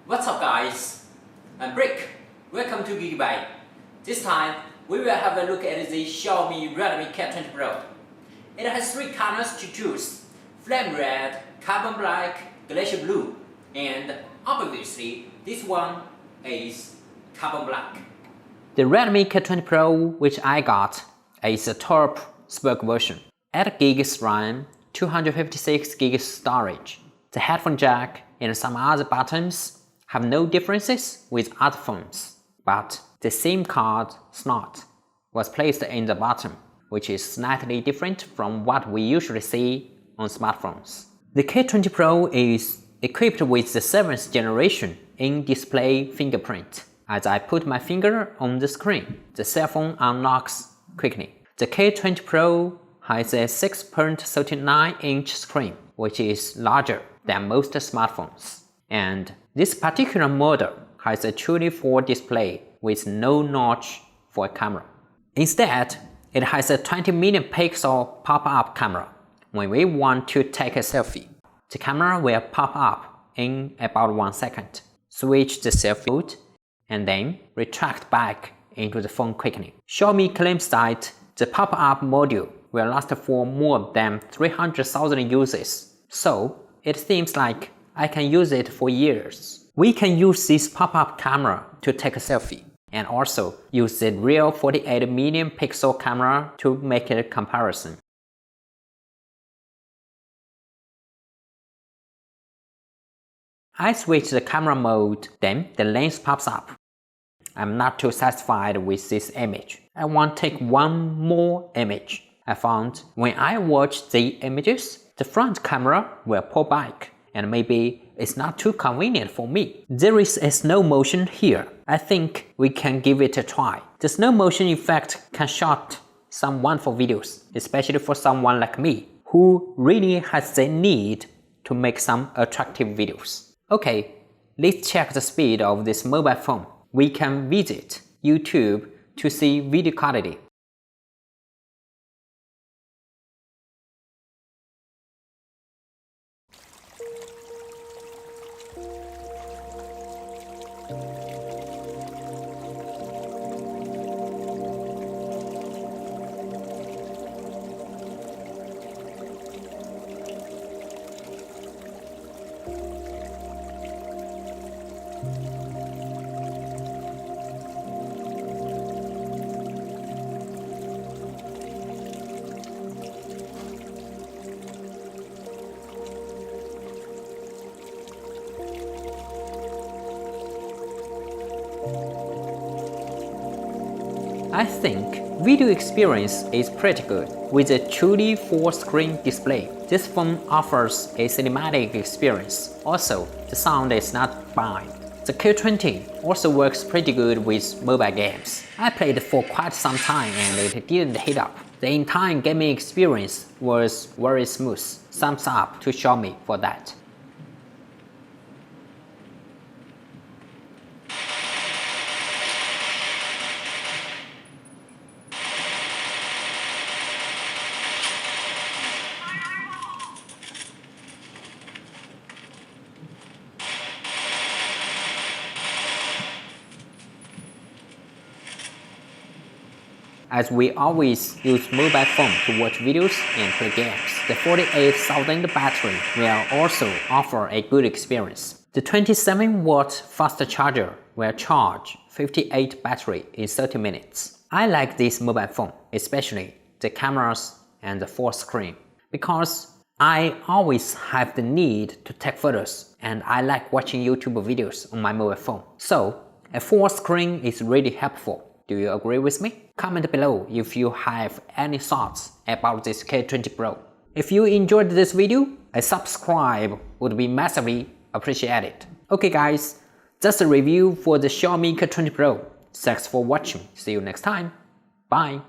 What's up guys? I'm Brick. Welcome to Gigabyte. This time we will have a look at the Xiaomi Redmi K20 Pro. It has 3 colors to choose: Flame Red, Carbon Black, Glacier Blue, and obviously this one is Carbon Black. The Redmi K20 Pro which I got is a top spec version. 8 GB RAM, 256 GB storage. The headphone jack and some other buttons have no differences with other phones, but the SIM card slot was placed in the bottom, which is slightly different from what we usually see on smartphones. The K20 Pro is equipped with the 7th generation in-display fingerprint. As I put my finger on the screen, the cell phone unlocks quickly. The K20 Pro has a 6.39-inch screen, which is larger than most smartphones. And this particular model has a truly full display with no notch for a camera. Instead, it has a 20 million pixel pop-up camera. When we want to take a selfie, the camera will pop up in about 1 second. Switch the selfie mode and then retract back into the phone quickly. Xiaomi claims that the pop-up module will last for more than 300,000 uses, so it seems like I can use it for years. We can use this pop-up camera to take a selfie, and also use the real 48 million pixel camera to make a comparison. I switch the camera mode, then the lens pops up. I'm not too satisfied with this image. I want to take one more image. I found when I watch the images, the front camera will pull back, and maybe it's not too convenient for me. There is a slow motion here. I think we can give it a try. The slow motion effect can shoot some wonderful videos, especially for someone like me, who really has the need to make some attractive videos. Okay, let's check the speed of this mobile phone. We can visit YouTube to see video quality. I think video experience is pretty good. With a truly full-screen display, this phone offers a cinematic experience. Also, the sound is not bad. The K20 also works pretty good with mobile games. I played for quite some time and it didn't heat up. The entire gaming experience was very smooth. Thumbs up to Xiaomi for that. As we always use mobile phone to watch videos and play games, the 48,000 battery will also offer a good experience. The 27-watt fast charger will charge 58 battery in 30 minutes. I like this mobile phone, especially the cameras and the full screen, because I always have the need to take photos and I like watching YouTube videos on my mobile phone. So, a full screen is really helpful. Do you agree with me? Comment below if you have any thoughts about this K20 Pro. If you enjoyed this video, a subscribe would be massively appreciated. Okay guys, that's a review for the Xiaomi K20 Pro. Thanks for watching. See you next time. Bye.